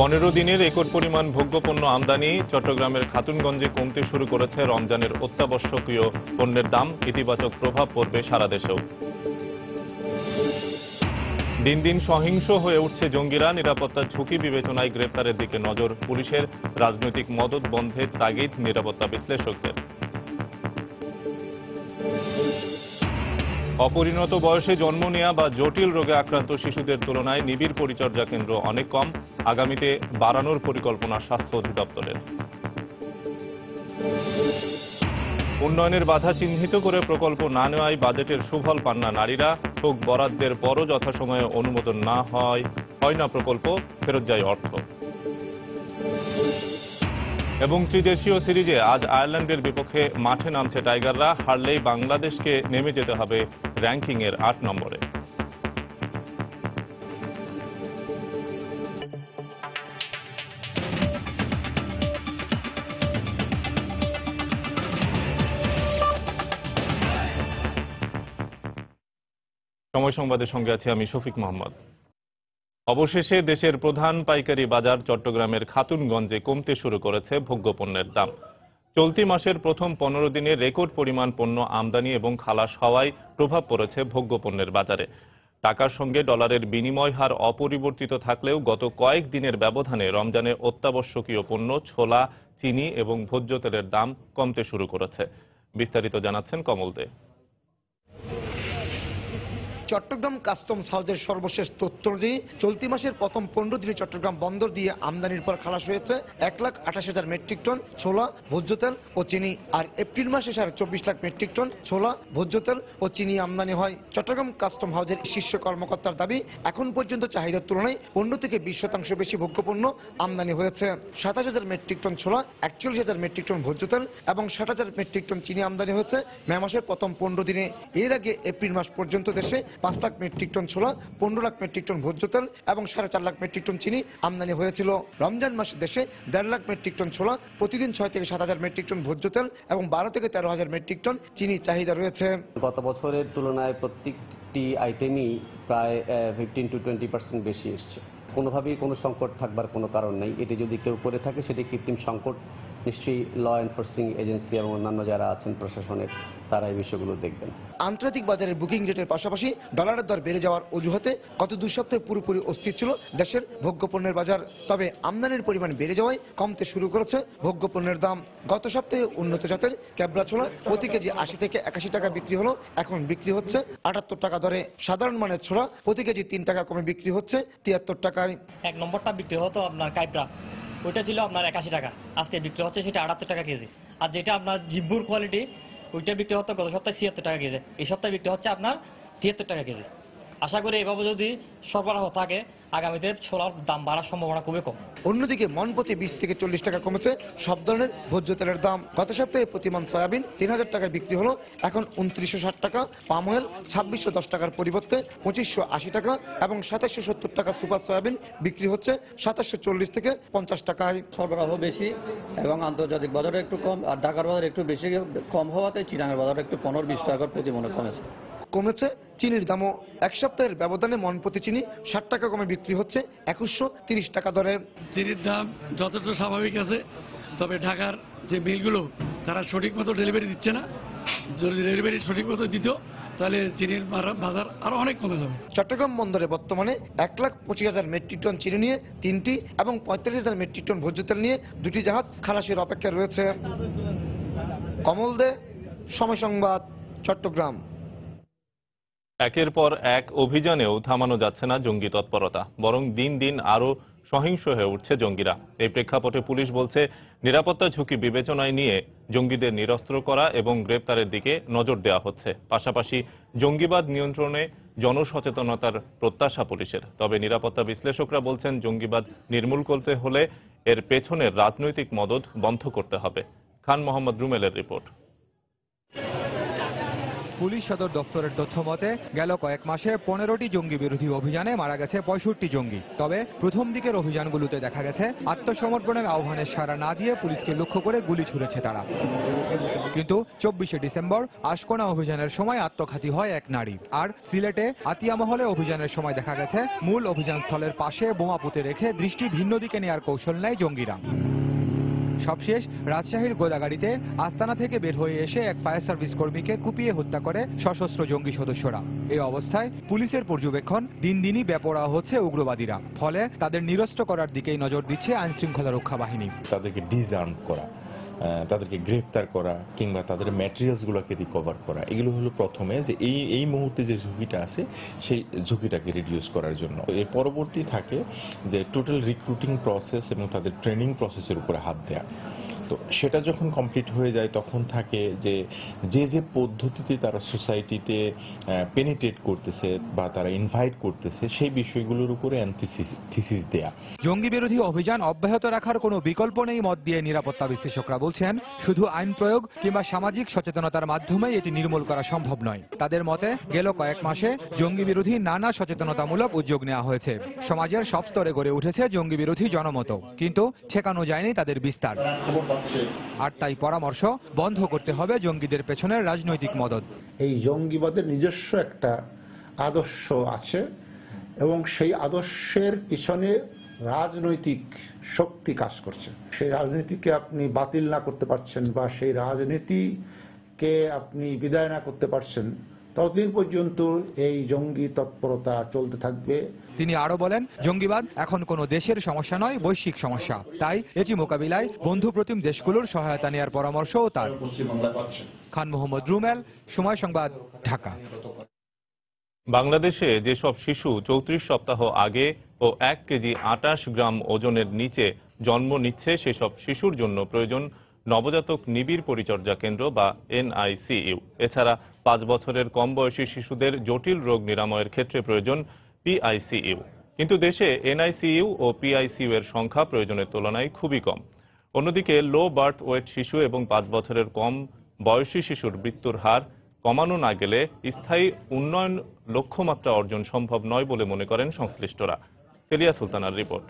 15 দিনে রেকর্ড পরিমাণ ভোগ্যপণ্য আমদানি। চট্টগ্রামের খাতুনগঞ্জে কমতে শুরু করেছে রমজানের অত্যাবশ্যকীয় পণ্যের দাম। ইতিবাচক প্রভাব পড়বে সারা দেশেও। দিন দিন সহিংস হয়ে উঠছে জঙ্গিরা। নিরাপত্তার ঝুঁকি বিবেচনায় গ্রেপ্তারের দিকে নজর পুলিশের। রাজনৈতিক মদদ বন্ধের তাগিদ নিরাপত্তা বিশ্লেষকদের। অপরিণত বয়সে জন্ম নেওয়া বা জটিল রোগে আক্রান্ত শিশুদের তুলনায় নিবিড় পরিচর্যা কেন্দ্র অনেক কম। আগামীতে বাড়ানোর পরিকল্পনা স্বাস্থ্য অধিদপ্তরের। উন্নয়নের বাধা চিহ্নিত করে প্রকল্প না নেওয়ায় বাজেটের সুফল পান না নারীরা। ঠোক বরাদ্দের পরও যথাসময়ে অনুমোদন না হয় না প্রকল্প, ফেরত যায় অর্থ। এবং ত্রিদেশীয় সিরিজে আজ আয়ারল্যান্ডের বিপক্ষে মাঠে নামছে টাইগাররা। হারলেই বাংলাদেশকে নেমে যেতে হবে র্যাঙ্কিংয়ের 8 নম্বরে। সময় সংবাদের সঙ্গে আছি আমি শফিক মোহাম্মদ। অবশেষে দেশের প্রধান পাইকারি বাজার চট্টগ্রামের খাতুনগঞ্জে কমতে শুরু করেছে ভোগ্যপণ্যের দাম। চলতি মাসের প্রথম 15 দিনে রেকর্ড পরিমাণ পণ্য আমদানি এবং খালাস হওয়ায় প্রভাব পড়েছে ভোগ্যপণ্যের বাজারে। টাকার সঙ্গে ডলারের বিনিময় হার অপরিবর্তিত থাকলেও গত কয়েক দিনের ব্যবধানে রমজানের অত্যাবশ্যকীয় পণ্য ছোলা, চিনি এবং ভোজ্য তেলের দাম কমতে শুরু করেছে। বিস্তারিত জানাচ্ছেন কমল দে। চট্টগ্রাম কাস্টমস হাউসের সর্বশেষ তথ্য অনুযায়ী চলতি মাসের প্রথম 15 দিনে চট্টগ্রাম বন্দর দিয়ে আমদানির পর খালাস হয়েছে 1,28,000 মেট্রিক টন ছোলা, ভোজ্য তেল ও চিনি। আর এপ্রিল মাসে 24 লাখ মেট্রিক টন ছোলা, ভোজ্য তেল ও চিনি আমদানি হয়। চট্টগ্রাম কাস্টম হাউসের শীর্ষ কর্মকর্তার দাবি, এখন পর্যন্ত চাহিদার তুলনায় 15 থেকে 20% বেশি ভোগ্যপণ্য আমদানি হয়েছে। 27,000 মেট্রিক টন ছোলা, 41,000 মেট্রিক টন ভোজ্য তেল এবং 60,000 মেট্রিক টন চিনি আমদানি হয়েছে মে মাসের প্রথম 15 দিনে। এর আগে এপ্রিল মাস পর্যন্ত দেশে 5 লাখ মেট্রিক টন ছোলা, 15 লাখ মেট্রিক টন ভোজ্য তেল এবং 4.5 লাখ মেট্রিক টন চিনি আমদানি হয়েছিল। রমজান মাসে দেশে 1.5 লাখ মেট্রিক টন ছোলা, প্রতিদিন 6 থেকে 7,000 মেট্রিক টন ভোজ্য তেল এবং 12 থেকে 13,000 মেট্রিক টন চিনি চাহিদা রয়েছে। গত বছরের তুলনায় প্রত্যেকটি আইটেমই প্রায় 15 to 20% বেশি এসছে। কোনোভাবেই কোনো সংকট থাকবার কোনো কারণ নেই। এটি যদি কেউ করে থাকে সেটি কৃত্রিম সংকট। নিশ্চয়ই ল এনফোর্সিং এজেন্সি এবং অন্যান্য যারা আছেন প্রশাসনের, তারা এই বিষয়গুলো দেখবেন। আন্তর্জাতিক বাজারে বুকিং রেটের পাশাপাশি ডলারের দর বেড়ে যাওয়ার অজুহাতে গত 2 সপ্তাহে পুরোপুরি অস্থির ছিল দেশের ভোগ্যপণ্যের বাজার। তবে আমদানির পরিমাণ বেড়ে যাওয়ায় কমতে শুরু করেছে ভোগ্যপণ্যের দাম। গত সপ্তাহে উন্নত জাতের ক্যাবরা ছোলা প্রতি কেজি 80 থেকে 81 টাকা বিক্রি হলো, এখন বিক্রি হচ্ছে 78 টাকা দরে। সাধারণ মানের ছোলা প্রতি কেজি 3 টাকা কমে বিক্রি হচ্ছে 73 টাকায়। 1 নম্বরটা বিক্রি হতো আপনার কাইপরা, ওইটা ছিল আপনার 81 টাকা, আজকে বিক্রি হচ্ছে সেটা 78 টাকা কেজি। আর যেটা আপনার জিব্বুর কোয়ালিটি, ওইটা বিক্রি হতো গত সপ্তাহে 76 টাকা কেজি, এই সপ্তাহে বিক্রি হচ্ছে আপনার 73 টাকা কেজি। আশা করি এভাবে যদি সরবরাহ থাকে আগামীতে ছোলার দাম বাড়ার সম্ভাবনা খুবই কম। অন্যদিকে মন প্রতি 20 থেকে 40 টাকা কমেছে সব ধরনের ভোজ্য তেলের দাম। গত সপ্তাহে প্রতি মন সয়াবিন 3000 টাকায় বিক্রি হলো, এখন 2960 টাকা। পাম অয়েল 2610 টাকার পরিবর্তে 2580 টাকা এবং 2770 টাকা সুপার সয়াবিন বিক্রি হচ্ছে 2740 থেকে 50 টাকায়। সরবরাহ বেশি এবং আন্তর্জাতিক বাজারে একটু কম, আর ঢাকার বাজারে একটু বেশি কম হওয়াতে চিটাঙের বাজারে একটু 15-20 টাকা প্রতি মনে কমেছে চিনির দামও। এক সপ্তাহের ব্যবধানে মন প্রতি চিনি 60 টাকা কমে বিক্রি হচ্ছে 2130 টাকা দরে। চিনির দাম যথেষ্ট স্বাভাবিক আছে, তবে ঢাকার যে মিলগুলো তারা সঠিক মতো ডেলিভারি দিচ্ছে না। যদি ডেলিভারি সঠিক মতো দিত তাহলে চিনির বাজার আরো অনেক কমে যাবে। চট্টগ্রাম বন্দরে বর্তমানে 1,25,000 মেট্রিক টন চিনি নিয়ে 3টি এবং 45,000 মেট্রিক টন ভোজ্য তেল নিয়ে 2টি জাহাজ খালাসের অপেক্ষায় রয়েছে। কমল দে, সময় সংবাদ, চট্টগ্রাম। একের পর এক অভিযানেও থামানো যাচ্ছে না জঙ্গি তৎপরতা, বরং দিন দিন আরো সহিংস হয়ে উঠছে জঙ্গিরা। এই প্রেক্ষাপটে পুলিশ বলছে, নিরাপত্তা ঝুঁকি বিবেচনায় নিয়ে জঙ্গিদের নিরস্ত্র করা এবং গ্রেপ্তারের দিকে নজর দেওয়া হচ্ছে। পাশাপাশি জঙ্গিবাদ নিয়ন্ত্রণে জনসচেতনতার প্রত্যাশা পুলিশের। তবে নিরাপত্তা বিশ্লেষকরা বলছেন, জঙ্গিবাদ নির্মূল করতে হলে এর পেছনের রাজনৈতিক মদদ বন্ধ করতে হবে। খান মোহাম্মদ রুমেলের রিপোর্ট। পুলিশ সদর দপ্তরের তথ্য মতে গেল কয়েক মাসে 15টি জঙ্গি বিরোধী অভিযানে মারা গেছে 65 জঙ্গি। তবে প্রথম দিকের অভিযানগুলোতে দেখা গেছে আত্মসমর্পণের আহ্বানে সাড়া না দিয়ে পুলিশকে লক্ষ্য করে গুলি ছুড়েছে তারা। কিন্তু 24শে ডিসেম্বর আশকোনা অভিযানের সময় আত্মঘাতী হয় এক নারী। আর সিলেটে আতিয়া মহলে অভিযানের সময় দেখা গেছে মূল অভিযান স্থলের পাশে বোমা পুঁতে রেখে দৃষ্টি ভিন্ন দিকে নেয়ার কৌশল নেয় জঙ্গিরা। সবশেষ রাজশাহীর গোদাগাড়িতে আস্তানা থেকে বের হয়ে এসে এক ফায়ার সার্ভিস কর্মীকে কুপিয়ে হত্যা করে সশস্ত্র জঙ্গি সদস্যরা। এই অবস্থায় পুলিশের পর্যবেক্ষণ দিন দিনই বেপরোয়া হচ্ছে উগ্রবাদীরা। ফলে তাদের নিরস্ত্র করার দিকেই নজর দিচ্ছে আইন শৃঙ্খলা রক্ষা বাহিনী। তাদেরকে ডিসআর্ম করা, তাদেরকে গ্রেফতার করা কিংবা তাদের ম্যাটেরিয়ালসগুলোকে রিকভার করা, এগুলো হলো প্রথমে যে এই মুহূর্তে যে ঝুঁকিটা আছে সেই ঝুঁকিটাকে রিডিউস করার জন্য। এর পরবর্তী থাকে যে টোটাল রিক্রুটিং প্রসেস এবং তাদের ট্রেনিং প্রসেসের উপরে হাত দেয়া। তো সেটা যখন কমপ্লিট হয়ে যায় তখন থাকে যে যে পদ্ধতিতে তারা সোসাইটিতে পেনিট্রেট করতেছে বা তারা ইনভাইট করতেছে সেই বিষয়গুলোর উপরে থিসিস দেয়া। জঙ্গি বিরোধী অভিযান অব্যাহত রাখার কোনো বিকল্প নেই মত দিয়ে নিরাপত্তা বিশ্লেষকরা বলছেন। শুধু আইন প্রয়োগ কিংবা সামাজিক সচেতনতার মাধ্যমেই এটি নির্মূল করা সম্ভব নয়। তাদের মতে গেল কয়েক মাসে জঙ্গি বিরোধী নানা সচেতনতামূলক উদ্যোগ নেওয়া হয়েছে। সমাজের সব স্তরে গড়ে উঠেছে জঙ্গি বিরোধী জনমত, কিন্তু ঠেকানো যায়নি তাদের বিস্তার। আর তাই পরামর্শ বন্ধ করতে হবে জঙ্গিদের পেছনের রাজনৈতিক মদদ। এই জঙ্গিবাদের নিজস্ব একটা আদর্শ আছে এবং সেই আদর্শের পিছনে রাজনৈতিক শক্তি কাজ করছে। সেই রাজনীতিকে আপনি বাতিল না করতে পারছেন বা সেই রাজনীতিকে আপনি বিদায় না করতে পারছেন ততদিন পর্যন্ত এই জঙ্গি তৎপরতা চলতে থাকবে। তিনি আরো বলেন, জঙ্গিবাদ এখন কোনো দেশের সমস্যা নয়, বৈশ্বিক সমস্যা। তাই এটি মোকাবিলায় বন্ধুপ্রতিম দেশগুলোর সহায়তা নেওয়ার পরামর্শও তার। খান মোহাম্মদ রুমেল, সময় সংবাদ, ঢাকা। বাংলাদেশে যেসব শিশু 34 সপ্তাহ আগে ও 1 কেজি 28 গ্রাম ওজনের নিচে জন্ম নিচ্ছে সেসব শিশুর জন্য প্রয়োজন নবজাতক নিবিড় পরিচর্যা কেন্দ্র বা NICU। এছাড়া 5 বছরের কম বয়সী শিশুদের জটিল রোগ নিরাময়ের ক্ষেত্রে প্রয়োজন PICU। কিন্তু দেশে NICU ও PICU এর সংখ্যা প্রয়োজনের তুলনায় খুবই কম। অন্যদিকে লো বার্থ ওয়েট শিশু এবং 5 বছরের কম বয়সী শিশুর মৃত্যুর হার কমানো না গেলে স্থায়ী উন্নয়ন লক্ষ্যমাত্রা অর্জন সম্ভব নয় বলে মনে করেন সংশ্লিষ্টরা। সেলিয়া সুলতানার রিপোর্ট।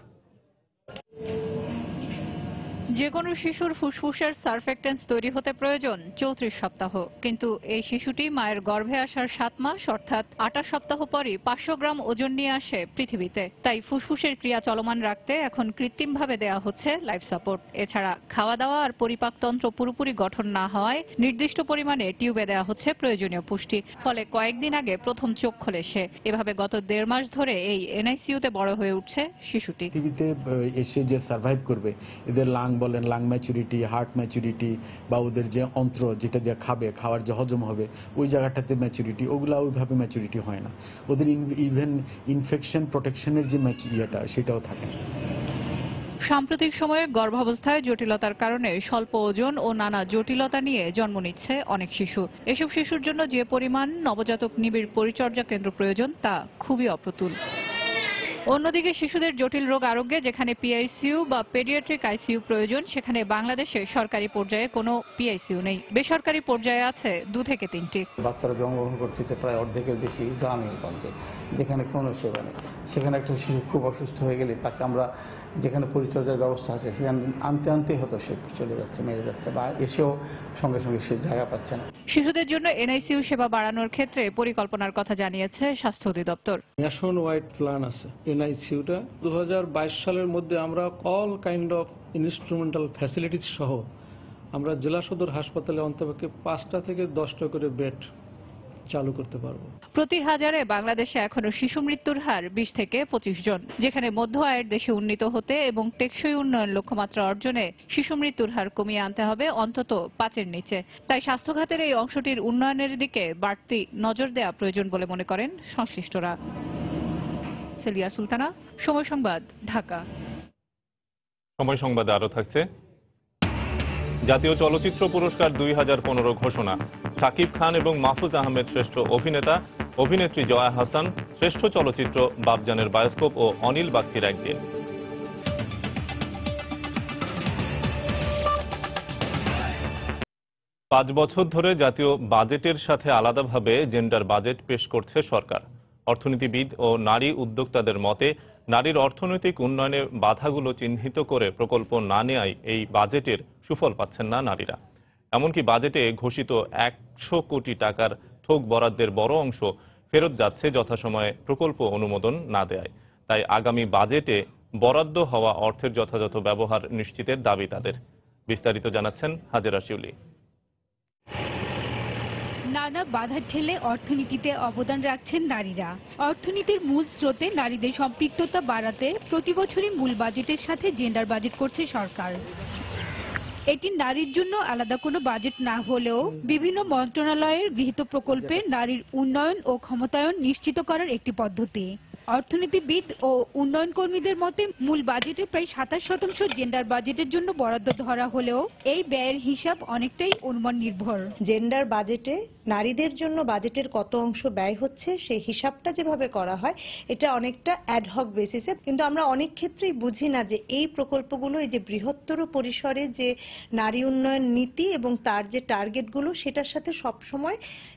যে কোনো শিশুর ফুসফুসের সারফেক্টেন্স তৈরি হতে প্রয়োজন 34 সপ্তাহ, কিন্তু এই শিশুটি মায়ের গর্ভে আসার 7 মাস অর্থাৎ 28 সপ্তাহ পরই 500 গ্রাম ওজন নিয়ে আসে পৃথিবীতে। তাই ফুসফুসের ক্রিয়া চলমান রাখতে এখন কৃত্রিমভাবে দেয়া হচ্ছে লাইফ সাপোর্ট। এছাড়া খাওয়া দাওয়া আর পরিপাকতন্ত্র পুরোপুরি গঠন না হওয়ায় নির্দিষ্ট পরিমাণে টিউবে দেওয়া হচ্ছে প্রয়োজনীয় পুষ্টি। ফলে কয়েকদিন আগে প্রথম চোখ খোলে সে। এভাবে গত 1.5 মাস ধরে এই NICU-তে বড় হয়ে উঠছে শিশুটি। পৃথিবীতে এসে যে সার্ভাইভ করবে, এদের লাং বলেন, লাং ম্যাচুরিটি, হার্ট ম্যাচুরিটি বা ওদের যে অন্ত্র যেটা দিয়ে খাওয়ার যে হজম হবে ওই জায়গাটাতে ম্যাচুরিটি, ওগুলা ওইভাবে ম্যাচুরিটি হয় না। ওদের ইভেন ইনফেকশন প্রোটেকশনের যে ইয়েটা সেটাও থাকে না। সাম্প্রতিক সময়ে গর্ভাবস্থায় জটিলতার কারণে স্বল্প ওজন ও নানা জটিলতা নিয়ে জন্ম নিচ্ছে অনেক শিশু। এসব শিশুর জন্য যে পরিমাণ নবজাতক নিবিড় পরিচর্যা কেন্দ্র প্রয়োজন তা খুবই অপ্রতুল। অন্যদিকে শিশুদের জটিল রোগ আরোগ্যে যেখানে PICU বা পেডিয়াট্রিক ICU প্রয়োজন, সেখানে বাংলাদেশে সরকারি পর্যায়ে কোনো PICU নেই। বেসরকারি পর্যায়ে আছে 2 থেকে 3টি। বাচ্চারা জন্মগ্রহণ করছে প্রায় অর্ধেকের বেশি গ্রামীণ গঞ্জে, যেখানে কোনো সেবা নেই। সেখানে একটা শিশু খুব অসুস্থ হয়ে গেলে তাকে আমরা যেখানে পরিচর্যার ব্যবস্থা আছে সেখানে আনতে হতো সে চলে যাচ্ছে, মেরে যাচ্ছে বা এসেও সঙ্গে সঙ্গে সে জায়গা পাচ্ছে না। শিশুদের জন্য NICU সেবা বাড়ানোর ক্ষেত্রে পরিকল্পনার কথা জানিয়েছে স্বাস্থ্য অধিদপ্তর। ন্যাশন ওয়াইড প্ল্যান আছে NICU-টা। 2022 সালের মধ্যে আমরা all kind of instrumental facilities সহ আমরা জেলা সদর হাসপাতালে অন্তপক্ষে 5টা থেকে 10টা করে বেড চালু করতে পারবো। প্রতি হাজারে বাংলাদেশে এখনো শিশু মৃত্যুর হার 20 থেকে 25 জন। যেখানে মধ্য আয়ের দেশে উন্নীত হতে এবং টেকসই উন্নয়ন লক্ষ্যমাত্রা অর্জনে শিশু মৃত্যুর হার কমিয়ে আনতে হবে অন্তত 5-এর নিচে। তাই স্বাস্থ্য খাতের এই অংশটির উন্নয়নের দিকে বাড়তি নজর দেওয়া প্রয়োজন বলে মনে করেন সংশ্লিষ্টরা। সেলিয়া সুলতানা, সময় সংবাদ, ঢাকা। সময় সংবাদে আরো থাকছে। জাতীয় চলচ্চিত্র পুরস্কার 2015 ঘোষণা। শাকিব খান এবং মাহফুজ আহমেদ শ্রেষ্ঠ অভিনেতা, অভিনেত্রী জয়া হাসান শ্রেষ্ঠ চলচ্চিত্র বাপজানের বায়োস্কোপ ও অনিল বাগচির একদিন। 5 বছর ধরে জাতীয় বাজেটের সাথে আলাদাভাবে জেন্ডার বাজেট পেশ করছে সরকার। অর্থনীতিবিদ ও নারী উদ্যোক্তাদের মতে নারীর অর্থনৈতিক উন্নয়নে বাধাগুলো চিহ্নিত করে প্রকল্প না নেয়ায় এই বাজেটের সুফল পাচ্ছেন না নারীরা। এমনকি বাজেটে ঘোষিত 100 কোটি টাকার থোক বরাদ্দের বড় অংশ ফেরত যাচ্ছে যথাসময়ে প্রকল্প অনুমোদন না দেয়ায়। তাই আগামী বাজেটে বরাদ্দ হওয়া অর্থের যথাযথ ব্যবহার নিশ্চিতের দাবি তাদের। বিস্তারিত জানাচ্ছেন হাজেরা শিউলি। নানা বাধা ঠেলে অর্থনীতিতে অবদান রাখছেন নারীরা। অর্থনীতির মূল স্রোতে নারীদের সম্পৃক্ততা বাড়াতে প্রতি বছরই মূল বাজেটের সাথে জেন্ডার বাজেট করছে সরকার। এটি নারীর জন্য আলাদা কোনো বাজেট না হলেও বিভিন্ন মন্ত্রণালয়ের গৃহীত প্রকল্পে নারীর উন্নয়ন ও ক্ষমতায়ন নিশ্চিত করার একটি পদ্ধতি। অর্থনীতিবিদ ও উন্নয়ন কর্মীদের মতে মূল বাজেটে প্রায় 27% জেন্ডার বাজেটের জন্য বরাদ্দ ধরা হলেও এই ব্যয়ের হিসাব অনেকটাই অনুমান নির্ভর। জেন্ডার বাজেটে নারীদের জন্য বাজেটের কত অংশ ব্যয় হচ্ছে সেই হিসাবটা যেভাবে করা হয় এটা অনেকটা অ্যাডহক বেসিসে, কিন্তু আমরা অনেক ক্ষেত্রেই বুঝি না যে এই প্রকল্পগুলো এই যে বৃহত্তর পরিসরে যে নারী উন্নয়ন নীতি এবং তার যে টার্গেটগুলো সেটার সাথে সবসময়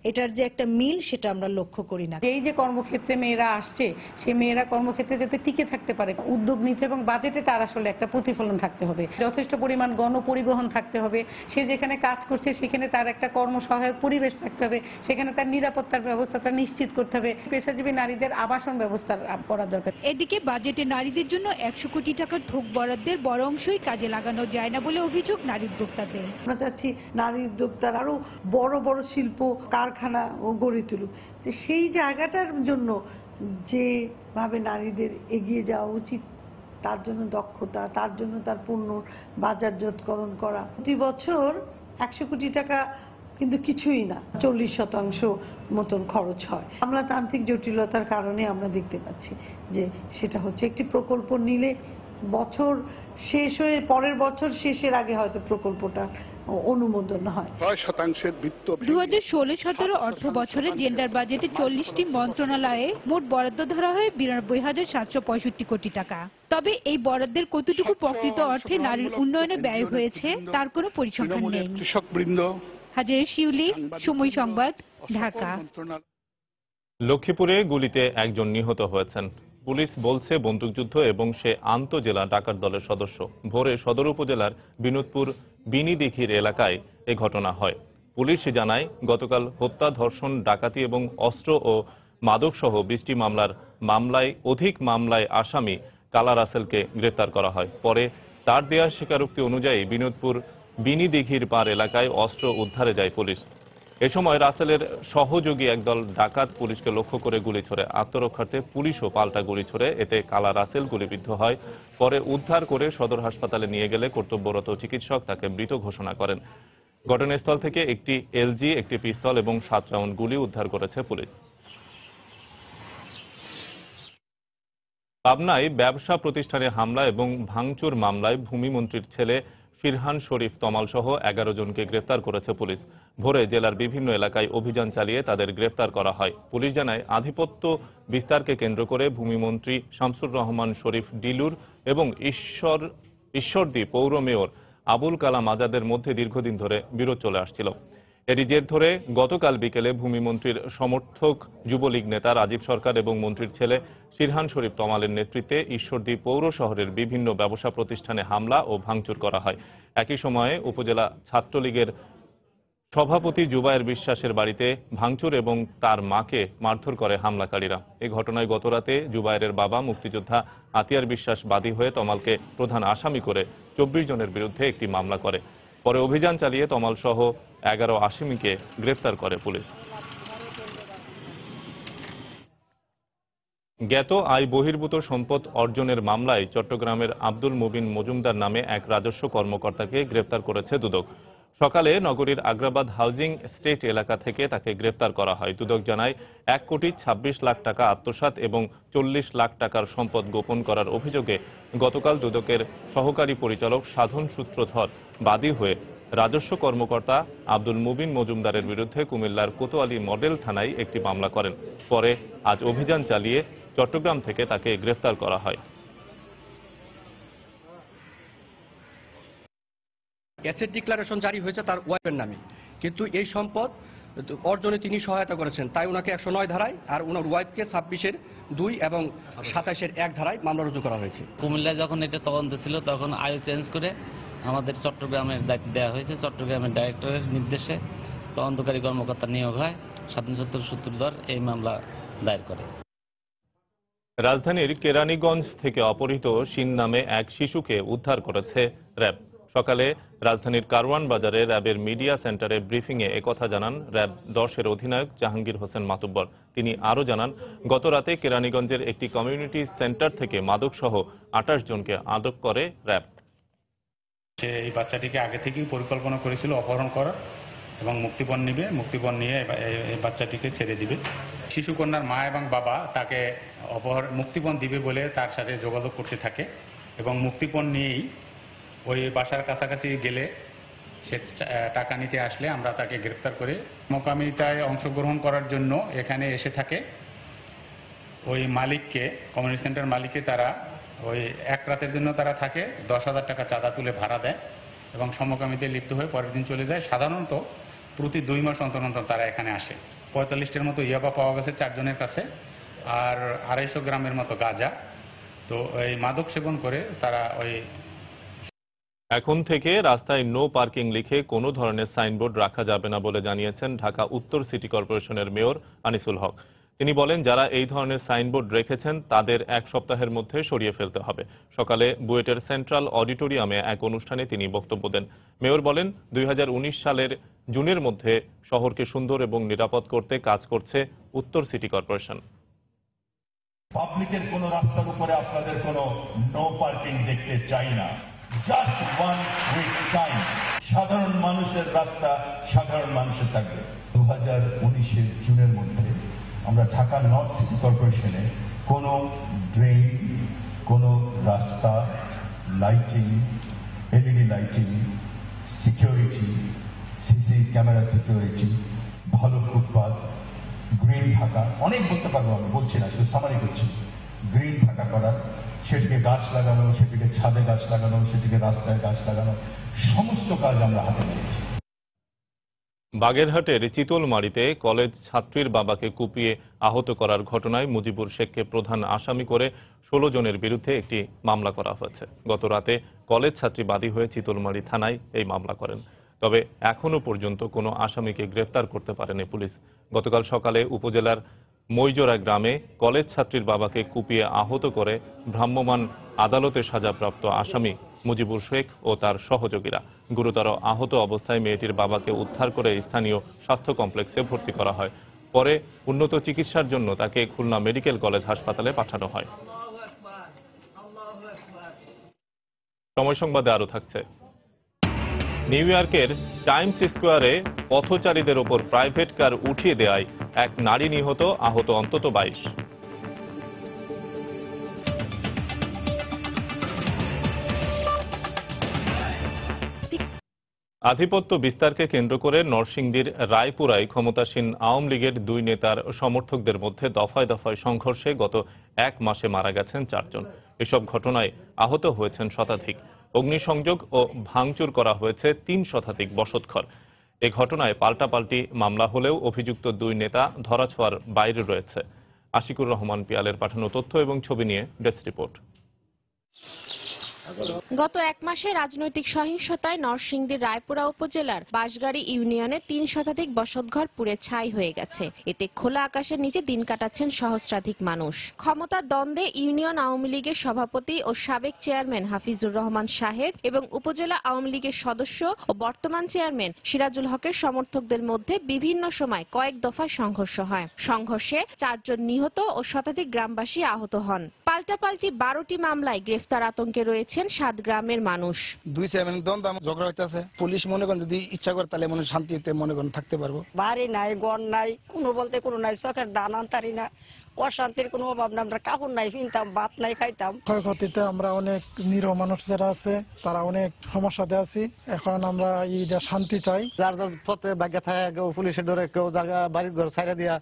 এটার যে একটা মিল সেটা আমরা লক্ষ্য করি না। এই যে কর্মক্ষেত্রে মেয়েরা আসছে সেই মেয়েরা কর্মক্ষেত্রে যাতে টিকে থাকতে পারে উদ্যোগ নিতে এবং বাজেটে তার আসলে একটা প্রতিফলন থাকতে হবে, যথেষ্ট পরিমাণ গণপরিবহন থাকতে হবে, সে যেখানে কাজ করছে সেখানে তার একটা কর্মসহায়ক পরিবেশ থাকতে হবে, সেখানে তার নিরাপত্তার ব্যবস্থাটা নিশ্চিত করতে হবে, পেশাজীবী নারীদের আবাসন ব্যবস্থা করা দরকার। এদিকে বাজেটে নারীদের জন্য 100 কোটি টাকার থোক বরাদ্দের বড় অংশই কাজে লাগানো যায় না বলে অভিযোগ নারী উদ্যোক্তাদের। আমরা চাচ্ছি নারী উদ্যোক্তার আরো বড় বড় শিল্প কারখানা ও গড়ে তুলুক, সেই জায়গাটার জন্য যেভাবে নারীদের এগিয়ে যাওয়া উচিত তার জন্য দক্ষতা, তার জন্য তার পণ্য বাজারজাতকরণ করা। প্রতি বছর 100 কোটি টাকা কিন্তু কিছুই না, 40% মতন খরচ হয়। আমলাতান্ত্রিক জটিলতার কারণে আমরা দেখতে পাচ্ছি যে সেটা হচ্ছে একটি প্রকল্প নিলে বছর শেষ হয়ে পরের বছর শেষের আগে হয়তো প্রকল্পটা অনুমোদন হয়। 6% বৃত্ত 2016-17 অর্থ বছরে জেন্ডার বাজেটে 40টি মন্ত্রণালয়ে মোট বরাদ্দ ধরা হয় 92,765 কোটি টাকা। তবে এই বরাদ্দের কতটুকু প্রকৃত অর্থে নারীর উন্নয়নে ব্যয় হয়েছে তার কোনো পরিসংখ্যান নেই। হাজেরা শিউলি, সময় সংবাদ, ঢাকা। লক্ষ্মীপুরে গুলিতে একজন নিহত হয়েছেন। পুলিশ বলছে বন্দুকযুদ্ধ এবং সে আন্তঃজেলা ডাকাত দলের সদস্য। ভোরে সদর উপজেলার বিনোদপুর বিনিদিঘির এলাকায় এ ঘটনা হয়। পুলিশ জানায় গতকাল হত্যা, ধর্ষণ, ডাকাতি এবং অস্ত্র ও মাদক সহ 20টি মামলায় অধিক মামলায় আসামি কালা রাসেলকে গ্রেফতার করা হয়। পরে তার দেয়া স্বীকারোক্তি অনুযায়ী বিনোদপুর বিনিদিঘির পার এলাকায় অস্ত্র উদ্ধারে যায় পুলিশ। এ সময় রাসেলের সহযোগী একদল ডাকাত পুলিশকে লক্ষ্য করে গুলি ছোড়ে। আত্মরক্ষার্থে পুলিশও পাল্টা গুলি ছোড়ে। এতে কালা রাসেল গুলিবিদ্ধ হয়। পরে উদ্ধার করে সদর হাসপাতালে নিয়ে গেলে কর্তব্যরত চিকিৎসক তাকে মৃত ঘোষণা করেন। ঘটনাস্থল থেকে একটি এলজি, একটি পিস্তল এবং 7 রাউন্ড গুলি উদ্ধার করেছে পুলিশ। পাবনায় ব্যবসা প্রতিষ্ঠানে হামলা এবং ভাঙচুর মামলায় ভূমিমন্ত্রীর ছেলে ফিরহান শরীফ তমাল সহ 11 জনকে গ্রেফতার করেছে পুলিশ। ভোরে জেলার বিভিন্ন এলাকায় অভিযান চালিয়ে তাদের গ্রেফতার করা হয়। পুলিশ জানায় আধিপত্য বিস্তারকে কেন্দ্র করে ভূমিমন্ত্রী শামসুর রহমান শরীফ ডিলুর এবং ঈশ্বরদী পৌর মেয়র আবুল কালাম আজাদের মধ্যে দীর্ঘদিন ধরে বিরোধ চলে আসছিল। এরই জের ধরে গতকাল বিকেলে ভূমিমন্ত্রীর সমর্থক যুবলীগ নেতা রাজীব সরকার এবং মন্ত্রীর ছেলে ফিরহান শরীফ তমালের নেতৃত্বে ঈশ্বরদী পৌর শহরের বিভিন্ন ব্যবসা প্রতিষ্ঠানে হামলা ও ভাঙচুর করা হয়। একই সময়ে উপজেলা ছাত্রলীগের সভাপতি জুবায়ের বিশ্বাসের বাড়িতে ভাঙচুর এবং তার মাকে মারধর করে হামলাকারীরা। এই ঘটনায় গতরাতে জুবায়েরের বাবা মুক্তিযোদ্ধা আতিয়ার বিশ্বাস বাদী হয়ে তমালকে প্রধান আসামি করে 24 জনের বিরুদ্ধে একটি মামলা করে। পরে অভিযান চালিয়ে তমাল সহ 11 আসামিকে গ্রেফতার করে পুলিশ। জ্ঞাত আয় বহির্ভূত সম্পদ অর্জনের মামলায় চট্টগ্রামের আব্দুল মুবিন মজুমদার নামে এক রাজস্ব কর্মকর্তাকে গ্রেফতার করেছে দুদক। সকালে নগরীর আগ্রাবাদ হাউজিং স্টেট এলাকা থেকে তাকে গ্রেফতার করা হয়। দুদক জানায় 1,26 লাখ টাকা আত্মসাৎ এবং 40 লাখ টাকার সম্পদ গোপন করার অভিযোগে গতকাল দুদকের সহকারী পরিচালক সাধন সূত্রধর বাদী হয়ে রাজস্ব কর্মকর্তা আব্দুল মুবিন মজুমদারের বিরুদ্ধে কুমিল্লার কোতোয়ালি মডেল থানায় একটি মামলা করেন। পরে আজ অভিযান চালিয়ে চট্টগ্রাম থেকে তাকে গ্রেফতার করা হয়। অ্যাসেট ডিক্লারেশন জারি হয়েছে তার ওয়াইফের নামে। কিন্তু এই সম্পদ অর্জনে তিনি সহায়তা করেছেন, তাই ওনাকে 109 ধারায় আর ওনার ওয়াইফকে 26-2 এবং 27-1 ধারায় মামলা রুজু করা হয়েছে। কুমিল্লায় যখন এটা তদন্ত ছিল তখন আয়ু চেঞ্জ করে আমাদের চট্টগ্রামের দায়িত্ব দেওয়া হয়েছে। চট্টগ্রামের ডাইরেক্টরের নির্দেশে তদন্তকারী কর্মকর্তা নিয়োগ হয়। 77 সূত্রধর এই মামলা দায়ের করে। রাজধানীর কেরানীগঞ্জ থেকে অপহৃত শিন নামে এক শিশুকে উদ্ধার করেছে র্যাব। সকালে রাজধানীর কারওয়ান বাজারে র্যাবের মিডিয়া সেন্টারে ব্রিফিংয়ে একথা জানান র্যাব 10-এর অধিনায়ক জাহাঙ্গীর হোসেন মাতুব্বর। তিনি আরও জানান, গত রাতে কেরানীগঞ্জের একটি কমিউনিটি সেন্টার থেকে মাদকসহ 28 জনকে আটক করে র্যাব। এই বাচ্চাটিকে আগে থেকেই পরিকল্পনা করেছিল অপহরণ করার এবং মুক্তিপণ নিবে, মুক্তিপণ নিয়ে এই বাচ্চাটিকে ছেড়ে দিবে। শিশুকন্যার মা এবং বাবা তাকে মুক্তিপণ দিবে বলে তার সাথে যোগাযোগ করতে থাকে এবং মুক্তিপণ নিয়েই ওই বাসার কাছাকাছি গেলে সে টাকা নিতে আসলে আমরা তাকে গ্রেফতার করে মোকামিতায় অংশগ্রহণ করার জন্য এখানে এসে থাকে। ওই মালিককে, কমিউনিটি সেন্টার মালিককে তারা ওই এক রাতের জন্য তারা থাকে, 10,000 টাকা চাঁদা তুলে ভাড়া দেয় এবং সমকামিতে লিপ্ত হয়ে পরের দিন চলে যায়। সাধারণত প্রতি 2 মাস অন্তর অন্তর তারা এখানে আসে। 45টার মতো ইয়াবা পাওয়া গেছে 4 জনের কাছে, আর 250 গ্রামের মতো গাঁজা। তো এই মাদক সেবন করে তারা ওই। এখন থেকে রাস্তায় নো পার্কিং লিখে কোনো ধরনের সাইনবোর্ড রাখা যাবে না বলে জানিয়েছেন ঢাকা উত্তর সিটি কর্পোরেশনের মেয়র আনিসুল হক। তিনি বলেন, যারা এই ধরনের সাইনবোর্ড রেখেছেন তাদের 1 সপ্তাহের মধ্যে সরিয়ে ফেলতে হবে। সকালে বুয়েটের সেন্ট্রাল অডিটোরিয়ামে এক অনুষ্ঠানে তিনি বক্তব্য দেন। মেয়র বলেন, 2019 সালের জুনের মধ্যে শহরকে সুন্দর এবং নিরাপদ করতে কাজ করছে উত্তর সিটি কর্পোরেশন। পাবলিকের কোনো রাস্তার উপরে আপনাদের কোনো নো পার্কিং দেখতে চাই না। Just 1 week time. সাধারণ মানুষের রাস্তা সাধারণ মানুষের থাকবে। 2019 জুনের মধ্যে আমরা ঢাকা নর্থ সিটি কর্পোরেশনে কোনো ড্রেন, কোনো রাস্তা, lighting, LED lighting, security, CC camera security, ভালো ফুটপাথ, গ্রিন ঢাকা, অনেক বলতে পারবো, আমি বলছি না, শুধু সামারি করছি। গ্রিন ঢাকা করা, সেটিকে গাছ লাগানো, সেটিকে ছাদে গাছ লাগানো, সেটিকে রাস্তায় গাছ লাগানো, সমস্ত কাজ আমরা হাতে নিয়েছি। বাগেরহাটের চিতলমারীতে কলেজ ছাত্রীর বাবাকে কুপিয়ে আহত করার ঘটনায় মুজিবুর শেখকে প্রধান আসামি করে 16 জনের বিরুদ্ধে একটি মামলা করা হয়েছে। গত রাতে কলেজ ছাত্রী বাদী হয়ে চিতলমারী থানায় এই মামলা করেন। তবে এখনো পর্যন্ত কোনো আসামিকে গ্রেফতার করতে পারেনি পুলিশ। গতকাল সকালে উপজেলার মইজোড়া গ্রামে কলেজ ছাত্রীর বাবাকে কুপিয়ে আহত করে ভ্রাম্যমাণ আদালতে সাজাপ্রাপ্ত আসামি মুজিবুর শেখ ও তার সহযোগীরা। গুরুতর আহত অবস্থায় মেয়েটির বাবাকে উদ্ধার করে স্থানীয় স্বাস্থ্য কমপ্লেক্সে ভর্তি করা হয়। পরে উন্নত চিকিৎসার জন্য তাকে খুলনা মেডিকেল কলেজ হাসপাতালে পাঠানো হয়। সময় সংবাদে আরও থাকছে। নিউ ইয়র্কের টাইমস স্কোয়ারে পথচারীদের ওপর প্রাইভেট কার উঠিয়ে দেওয়ায় এক নারী নিহত, আহত অন্তত 22। আধিপত্য বিস্তারকে কেন্দ্র করে নরসিংদীর রায়পুরায় ক্ষমতাসীন আওয়ামী লীগের 2 নেতার সমর্থকদের মধ্যে দফায় দফায় সংঘর্ষে গত 1 মাসে মারা গেছেন 4 জন। এসব ঘটনায় আহত হয়েছেন শতাধিক। অগ্নিসংযোগ ও ভাঙচুর করা হয়েছে 3 শতাধিক বসতঘর। এ ঘটনায় পাল্টাপাল্টি মামলা হলেও অভিযুক্ত 2 নেতা ধরাছোঁয়ার বাইরে রয়েছে। আশিকুর রহমান পিয়ালের পাঠানো তথ্য এবং ছবি নিয়ে ডেস্ক রিপোর্ট। গত 1 মাসে রাজনৈতিক সহিংসতায় নরসিংদীর রায়পুরা উপজেলার বাঁশগাড়ি ইউনিয়নে 3 শতাধিক বসতঘর পুড়ে ছাই হয়ে গেছে। এতে খোলা আকাশের নিচে দিন কাটাচ্ছেন সহস্রাধিক মানুষ। ক্ষমতার দ্বন্দ্বে ইউনিয়ন আওয়ামী লীগের সভাপতি ও সাবেক চেয়ারম্যান হাফিজুর রহমান সাহেব এবং উপজেলা আওয়ামী লীগের সদস্য ও বর্তমান চেয়ারম্যান সিরাজুল হকের সমর্থকদের মধ্যে বিভিন্ন সময় কয়েক দফায় সংঘর্ষ হয়। সংঘর্ষে 4 জন নিহত ও শতাধিক গ্রামবাসী আহত হন। পাল্টাপাল্টি 12টি মামলায় গ্রেফতার আতঙ্কে রয়েছেন 7 গ্রামের মানুষ। 2 চেয়ারম্যান দ্বন্দ্ব ঝগড়া হইতেছে। পুলিশ মনে করেন যদি ইচ্ছা করে তাহলে মনে শান্তিতে মনে করেন থাকতে পারবো। বাড়ি নাই, ঘর নাই, কোনো বলতে কোনো নাই, চোখের দান আনতারি না, অশান্তির কোনো অভাব না। আমরা কাপড় নাই কিনতাম, ভাত নাই খাইতাম। ক্ষয়ক্ষতিতে আমরা অনেক নিরীহ মানুষ যারা আছে তারা অনেক সমস্যাতে আছি। এখন আমরা এই যে শান্তি চাই। যার যার পথে ভাগ্য থাকে, কেউ পুলিশের ডরে, কেউ জায়গা বাড়ির ঘর ছাইড়া দিয়া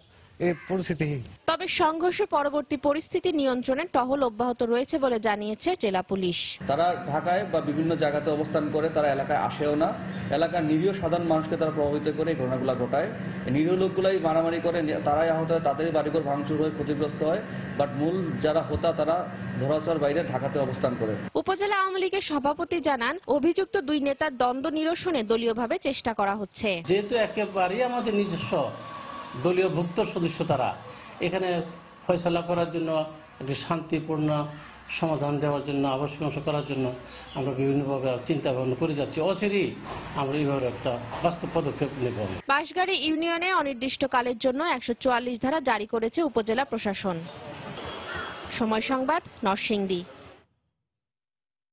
এই পরিস্থিতি। তবে সংঘর্ষ পরবর্তী পরিস্থিতি নিয়ন্ত্রণে টহল অব্যাহত রয়েছে বলে জানিয়েছে জেলা পুলিশ। তারা ঢাকায় বা বিভিন্ন জায়গাতে অবস্থান করে, তারা এলাকায় আসেও না, এলাকার নিরীহ সাধারণ মানুষকে তারা প্রভাবিত করে এই ঘটনাগুলো ঘটায়। নিরীহ লোকগুলাই মারামারি করে, তারাই আহত হয়, তাদের বাড়িঘর ভাঙচুর হয়ে ক্ষতিগ্রস্ত হয়, বাট মূল যারা হোতা তারা ধরাছোঁয়ার বাইরে ঢাকাতে অবস্থান করে। উপজেলা আওয়ামী লীগের সভাপতি জানান, অভিযুক্ত দুই নেতার দ্বন্দ্ব নিরসনে দলীয়ভাবে চেষ্টা করা হচ্ছে। যেহেতু একেবারেই আমাদের নিজস্ব দলীয় ভুক্ত সদস্য, তারা এখানে ফয়সালা করার জন্য, একটি শান্তিপূর্ণ সমাধান দেওয়ার জন্য, আবশ্যক অংশ করার জন্য আমরা বিভিন্নভাবে চিন্তা ভাবনা করে যাচ্ছি। অচিরেই আমরা এইভাবে একটা বাস্তব পদক্ষেপ নেব। বাঁশগাড়ি ইউনিয়নে অনির্দিষ্টকালের জন্য 144 ধারা জারি করেছে উপজেলা প্রশাসন। সময় সংবাদ, নরসিংদী।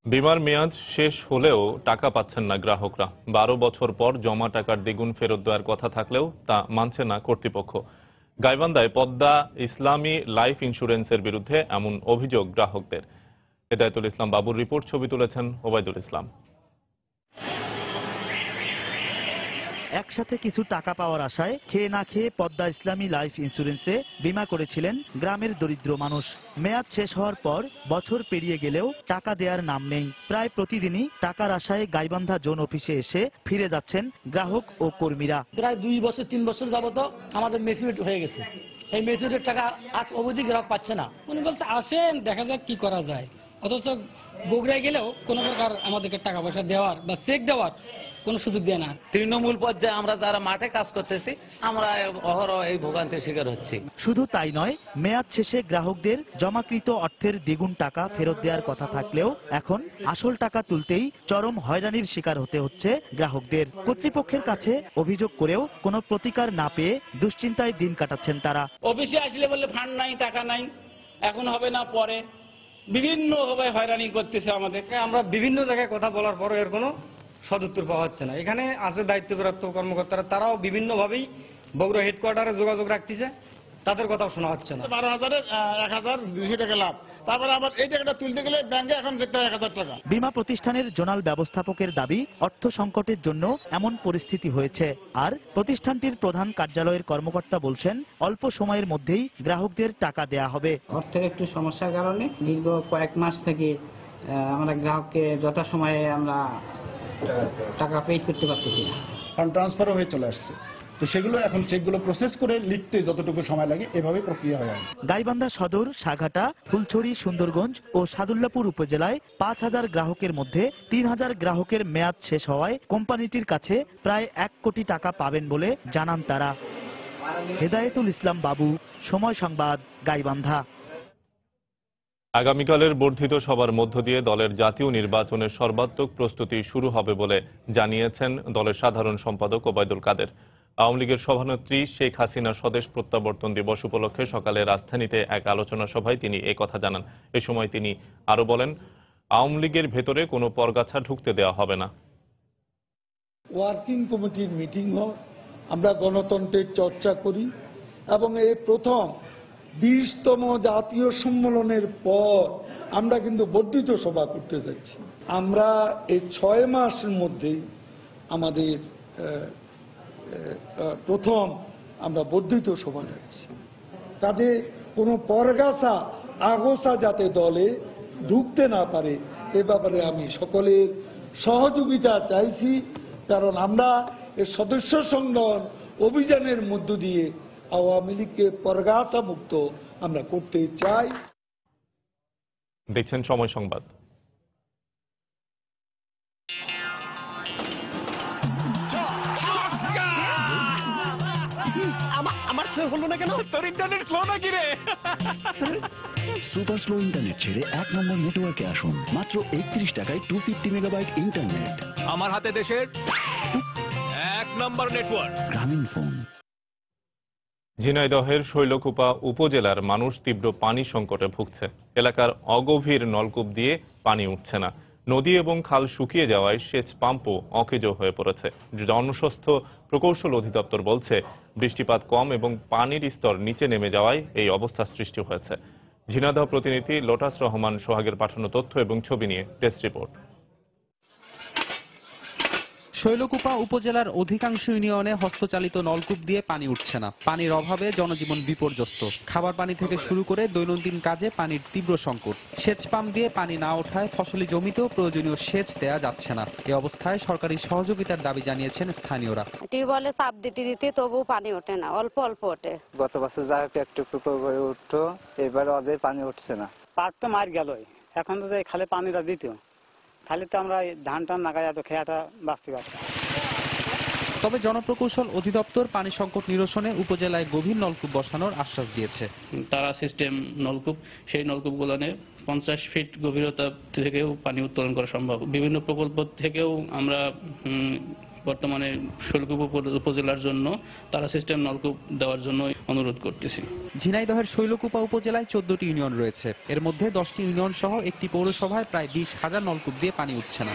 বিমার মেয়াদ শেষ হলেও টাকা পাচ্ছেন না গ্রাহকরা। 12 বছর পর জমা টাকার দ্বিগুণ ফেরত দেওয়ার কথা থাকলেও তা মানছে না কর্তৃপক্ষ। গাইবান্ধায় পদ্মা ইসলামী লাইফ ইন্স্যুরেন্সের বিরুদ্ধে এমন অভিযোগ গ্রাহকদের। হেদায়েতুল ইসলাম বাবুর রিপোর্ট, ছবি তুলেছেন ওবায়দুল ইসলাম। একসাথে কিছু টাকা পাওয়ার আশায় খেয়ে না খেয়ে পদ্মা ইসলামী লাইফ ইন্স্যুরেন্সে বীমা করেছিলেন গ্রামের দরিদ্র মানুষ। মেয়াদ শেষ হওয়ার পর বছর পেরিয়ে গেলেও টাকা দেওয়ার নাম নেই। প্রায় প্রতিদিনই টাকার আশায় গাইবান্ধা জোন অফিসে এসে ফিরে যাচ্ছেন গ্রাহক ও কর্মীরা। প্রায় 2 বছর 3 বছর যাবত আমাদের ম্যাচুরিটি হয়ে গেছে। এই ম্যাচুরিটির টাকা আজ অবধি গ্রাহক পাচ্ছে না। উনি বলছে আসেন দেখা যাক কি করা যায়, অথচ বগুড়ায় গেলেও কোনো প্রকার আমাদেরকে টাকা পয়সা দেওয়ার বা চেক দেওয়ার কোনো সুযোগ দেয় না। তৃণমূল পর্যায়ে আমরা যারা মাঠে কাজ করতেছি, আমরা অহরহ এই ভোগান্তির শিকার হচ্ছি। শুধু তাই নয়, মেয়াদ শেষে গ্রাহকদের জমাকৃত অর্থের দ্বিগুণ টাকা ফেরত দেওয়ার কথা থাকলেও এখন আসল টাকা তুলতেই চরম হয়রানির শিকার হতে হচ্ছে গ্রাহকদের। কর্তৃপক্ষের কাছে অভিযোগ করেও কোনো প্রতিকার না পেয়ে দুশ্চিন্তায় দিন কাটাচ্ছেন তারা। অফিসে আসলে বললে ফান্ড নাই, টাকা নাই, এখন হবে না পরে, বিভিন্নভাবে হয়রানি করতেছে আমাদেরকে। আমরা বিভিন্ন জায়গায় কথা বলার পরও এর কোনো সদুত্তর পাওয়া যাচ্ছে না। এখানে আছে দায়িত্বপ্রাপ্ত কর্মকর্তারা, তারাও বিভিন্নভাবেই বগুড়া হেডকোয়ার্টারে যোগাযোগ রাখতেছে, তাদের কথাও শোনা হচ্ছে না। 12,000-এ 1,200 টাকা লাভ, তারপরে আবার এই টাকাটা তুলতে গেলে ব্যাংকে এখন দেখতে হয় 1,000 টাকা। বীমা প্রতিষ্ঠানের জোনাল ব্যবস্থাপকের দাবি, অর্থ সংকটের জন্য এমন পরিস্থিতি হয়েছে। আর প্রতিষ্ঠানটির প্রধান কার্যালয়ের কর্মকর্তা বলছেন, অল্প সময়ের মধ্যেই গ্রাহকদের টাকা দেয়া হবে। অর্থের একটু সমস্যার কারণে দীর্ঘ কয়েক মাস থেকে আমরা গ্রাহককে যথাসময়ে আমরা টাকা পেড করতে পারতেছি না। ফান্ড ট্রান্সফারও হয়ে চলে আসছে, তো সেগুলো এখন চেকগুলো প্রসেস করে লিখতে যতটুকু সময় লাগে এভাবে প্রক্রিয়া হয়। গাইবান্ধা সদর, সাঘাটা, ফুলছড়ি, সুন্দরগঞ্জ ও সাদুল্লাপুর উপজেলায় 5,000 গ্রাহকের মধ্যে 3,000 গ্রাহকের মেয়াদ শেষ হওয়ায় কোম্পানিটির কাছে প্রায় 1 কোটি টাকা পাবেন বলে জানান তারা। হেদায়েতুল ইসলাম বাবু, সময় সংবাদ, গাইবান্ধা। আগামীকালের বর্ধিত সভার মধ্য দিয়ে দলের জাতীয় নির্বাচনের সর্বাত্মক প্রস্তুতি শুরু হবে বলে জানিয়েছেন দলের সাধারণ সম্পাদক ওবায়দুল কাদের। আওয়ামী লীগের সভানেত্রী শেখ হাসিনার স্বদেশ প্রত্যাবর্তন দিবস উপলক্ষে সকালে রাজধানীতে এক আলোচনা সভায় তিনি এই কথা জানান। এ সময় তিনি আরো বলেন, আওয়ামী লীগের ভেতরে কোনো পরগাছা ঢুকতে দেওয়া হবে না। ওয়ার্কিং কমিটির মিটিং হয়, আমরা গণতন্ত্রের চর্চা করি এবং এই প্রথম 20তম জাতীয় সম্মেলনের পর আমরা কিন্তু বর্ধিত সভা করতে যাচ্ছি। আমরা এই 6 মাসের মধ্যেই আমাদের প্রথম আমরা বর্ধিত সভা যাচ্ছি। কাজে কোনো পরগাছা আগোছা যাতে দলে ঢুকতে না পারে এ ব্যাপারে আমি সকলের সহযোগিতা চাইছি, কারণ আমরা এই সদস্য সংগ্রহ অভিযানের মধ্য দিয়ে আওয়ামী লীগকে পরগাছা মুক্ত আমরা করতে চাই। দেখছেন সময় সংবাদ। আমার ছেলে হলো না কেন? তোর ইন্টারনেট স্লো নাকি রে? সুপার স্লো ইন্টারনেট ছেড়ে 1 নম্বর নেটওয়ার্কে আসুন। মাত্র 31 টাকায় 250 মেগাবাইট ইন্টারনেট। আমার হাতে দেশের 1 নম্বর নেটওয়ার্ক। গ্রামীণ ফোন। ঝিনাইদহের শৈলকুপা উপজেলার মানুষ তীব্র পানি সংকটে ভুগছে। এলাকার অগভীর নলকূপ দিয়ে পানি উঠছে না। নদী এবং খাল শুকিয়ে যাওয়ায় সেচ পাম্পও অকেজো হয়ে পড়েছে। জনস্বাস্থ্য প্রকৌশল অধিদপ্তর বলছে, বৃষ্টিপাত কম এবং পানির স্তর নিচে নেমে যাওয়ায় এই অবস্থা সৃষ্টি হয়েছে। ঝিনাইদহ প্রতিনিধি লোটাস রহমান সোহাগের পাঠানো তথ্য এবং ছবি নিয়ে ডেস্ক রিপোর্ট। শৈলকুপা উপজেলার অধিকাংশ ইউনিয়নে হস্তচালিত নলকূপ দিয়ে পানি উঠছে না। পানির অভাবে জনজীবন বিপর্যস্ত। খাবার পানি থেকে শুরু করে দৈনন্দিন কাজে পানির তীব্র সংকট। সেচ পাম্প দিয়ে পানি না ওঠায় ফসলি জমিতেও প্রয়োজনীয় সেচ দেয়া যাচ্ছে না। এ অবস্থায় সরকারি সহযোগিতার দাবি জানিয়েছেন স্থানীয়রা। টিউবওয়েলে চাপ দিতে দিতে তবু পানি ওঠে না, অল্প অল্প ওঠে। গত বছর যা একটু করে উঠতো, এবার ওদের পানি উঠছে না। পাট তো মার গেল, এখন তো খালি পানিটা দিত, খালি তো আমরা ধান টান নাগায় খেয়াটা বাঁচতে পারতাম। তবে জনপ্রকৌশল অধিদপ্তর পানি সংকট নিরসনে উপজেলায় গভীর নলকূপ বসানোর আশ্বাস দিয়েছে। তারা সিস্টেম নলকূপ, সেই নলকূপগুলো 50 ফিট গভীরতা থেকেও পানি উত্তোলন করা সম্ভব। বিভিন্ন প্রকল্প থেকেও আমরা বর্তমানে শৈলকুপা উপজেলার জন্য তারা সিস্টেম নলকূপ দেওয়ার জন্য অনুরোধ করতেছি। ঝিনাইদহের শৈলকুপা উপজেলায় 14টি ইউনিয়ন রয়েছে। এর মধ্যে 10টি ইউনিয়ন সহ একটি পৌরসভায় প্রায় 20,000 নলকূপ দিয়ে পানি উঠছে না।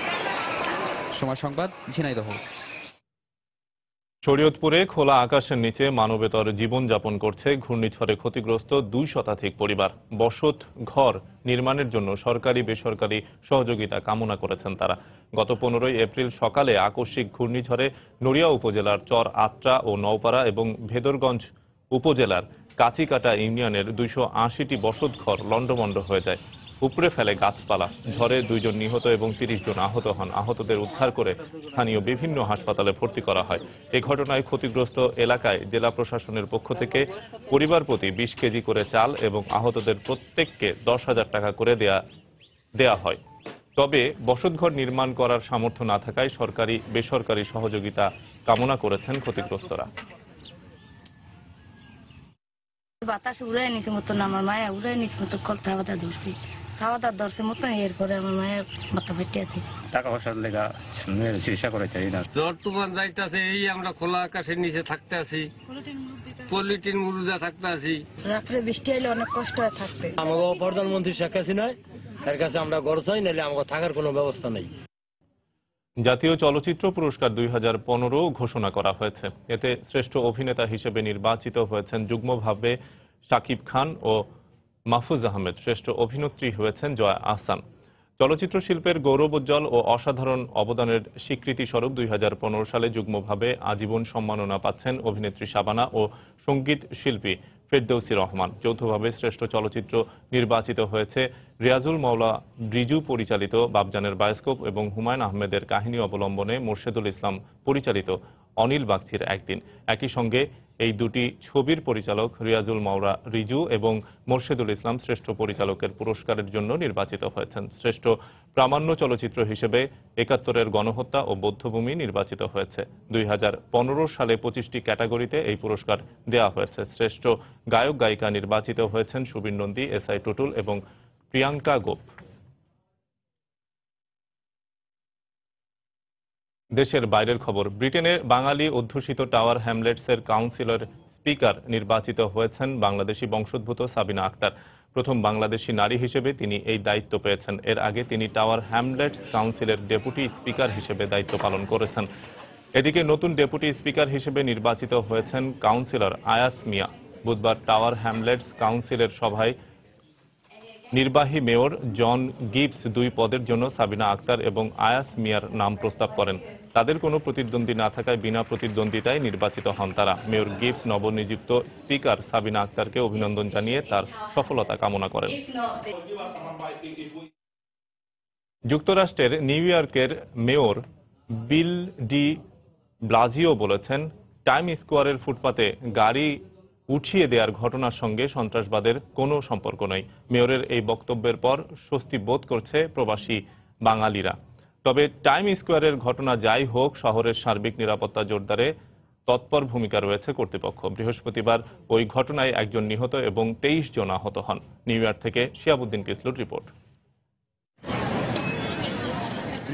সময় সংবাদ, ঝিনাইদহ। শরীয়তপুরে খোলা আকাশের নিচে মানবেতর জীবনযাপন করছে ঘূর্ণিঝড়ে ক্ষতিগ্রস্ত 2 শতাধিক পরিবার। বসত ঘর নির্মাণের জন্য সরকারি বেসরকারি সহযোগিতা কামনা করেছেন তারা। গত 15 এপ্রিল সকালে আকস্মিক ঘূর্ণিঝড়ে নড়িয়া উপজেলার চর আত্রা ও নওপাড়া এবং ভেদরগঞ্জ উপজেলার কাচিকাটা ইউনিয়নের 280টি বসত ঘর লণ্ডভণ্ড হয়ে যায়। উপড়ে ফেলে গাছপালা। ঝড়ে 2 জন নিহত এবং 30 জন আহত হন। আহতদের উদ্ধার করে স্থানীয় বিভিন্ন হাসপাতালে ভর্তি করা হয়। এই ঘটনায় ক্ষতিগ্রস্ত এলাকায় জেলা প্রশাসনের পক্ষ থেকে পরিবার প্রতি 20 কেজি করে চাল এবং আহতদের প্রত্যেককে 10,000 টাকা করে দেয়া হয়। তবে বসতঘর নির্মাণ করার সামর্থ্য না থাকায় সরকারি বেসরকারি সহযোগিতা কামনা করেছেন ক্ষতিগ্রস্তরা। বাতাস উড়াই নিছে মতন, আমার মায়া উড়াই নিছে মতো খাওয়া দাওয়া ধরছি, খাওয়া দাওয়া ধরছে মতন। এরপরে আমার মায়ের মাথা ফেটে আছে। টাকা পয়সার লেগা চিকিৎসা করে চাই না। জ্বর তুফান যাইতেছে, এই আমরা খোলা আকাশের নিচে থাকতে আছি, পলিটিন মুরুদা থাকতে আছি। রাত্রে বৃষ্টি হলে অনেক কষ্ট হয়ে থাকতে। আমাকে প্রধানমন্ত্রী শেখ হাসিনা এর কাছে আমরা ঘর চাই, নাহলে আমাকে থাকার কোনো ব্যবস্থা নেই। জাতীয় চলচ্চিত্র পুরস্কার 2015 ঘোষণা করা হয়েছে। এতে শ্রেষ্ঠ অভিনেতা হিসেবে নির্বাচিত হয়েছেন যুগ্মভাবে শাকিব খান ও মাহফুজ আহমেদ। শ্রেষ্ঠ অভিনেত্রী হয়েছেন জয়া আহসান। চলচ্চিত্র শিল্পের গৌরবোজ্জ্বল ও অসাধারণ অবদানের স্বীকৃতি স্বরূপ 2015 সালে যুগ্মভাবে আজীবন সম্মাননা পাচ্ছেন অভিনেত্রী শাবানা ও সঙ্গীত শিল্পী ফেরদৌসী রহমান। যৌথভাবে শ্রেষ্ঠ চলচ্চিত্র নির্বাচিত হয়েছে রিয়াজুল মাওলা রিজু পরিচালিত বাবজানের বায়োস্কোপ এবং হুমায়ুন আহমেদের কাহিনী অবলম্বনে মোর্শেদুল ইসলাম পরিচালিত অনিল বাগচির একদিন। একই সঙ্গে এই দুটি ছবির পরিচালক রিয়াজুল মাওলা রিজু এবং মোর্শেদুল ইসলাম শ্রেষ্ঠ পরিচালকের পুরস্কারের জন্য নির্বাচিত হয়েছেন। শ্রেষ্ঠ প্রামাণ্য চলচ্চিত্র হিসেবে 71-এর গণহত্যা ও বৌদ্ধভূমি নির্বাচিত হয়েছে। 2015 সালে 25টি ক্যাটাগরিতে এই পুরস্কার দেওয়া হয়েছে। শ্রেষ্ঠ গায়ক গায়িকা নির্বাচিত হয়েছেন সুবীর নন্দী, এসআই টুটুল এবং প্রিয়াঙ্কা গোপ। দেশের বাইরের খবর। ব্রিটেনের বাঙালি অধ্যুষিত টাওয়ার হ্যামলেটসের কাউন্সিলর স্পিকার নির্বাচিত হয়েছেন বাংলাদেশি বংশোদ্ভূত সাবিনা আক্তার। প্রথম বাংলাদেশি নারী হিসেবে তিনি এই দায়িত্ব পেয়েছেন। এর আগে তিনি টাওয়ার হ্যামলেটস কাউন্সিলের ডেপুটি স্পিকার হিসেবে দায়িত্ব পালন করেছেন। এদিকে নতুন ডেপুটি স্পিকার হিসেবে নির্বাচিত হয়েছেন কাউন্সিলর আয়াস মিয়া। বুধবার টাওয়ার হ্যামলেটস কাউন্সিলের সভায় নির্বাহী মেয়র জন গিবস 2 পদের জন্য সাবিনা আক্তার এবং আয়াস মিয়ার নাম প্রস্তাব করেন। তাদের কোনো প্রতিদ্বন্দ্বী না থাকায় বিনা প্রতিদ্বন্দ্বিতায় নির্বাচিত হন তারা। মেয়র গিবস নবনিযুক্ত স্পিকার সাবিনা আক্তারকে অভিনন্দন জানিয়ে তার সফলতা কামনা করেন। যুক্তরাষ্ট্রের নিউ ইয়র্কের মেয়র বিল ডি ব্লাজিও বলেছেন, টাইম স্কোয়ারের ফুটপাতে গাড়ি উঠিয়ে দেওয়ার ঘটনার সঙ্গে সন্ত্রাসবাদের কোনো সম্পর্ক নেই। মেয়রের এই বক্তব্যের পর স্বস্তি বোধ করছে প্রবাসী বাঙালিরা। তবে টাইম স্কোয়ারের ঘটনা যাই হোক, শহরের সার্বিক নিরাপত্তা জোরদারে তৎপর ভূমিকা রয়েছে কর্তৃপক্ষ। বৃহস্পতিবার ওই ঘটনায় 1 জন নিহত এবং 23 জন আহত হন। নিউ ইয়র্ক থেকে শিয়াবুদ্দিন কিসলুর রিপোর্ট।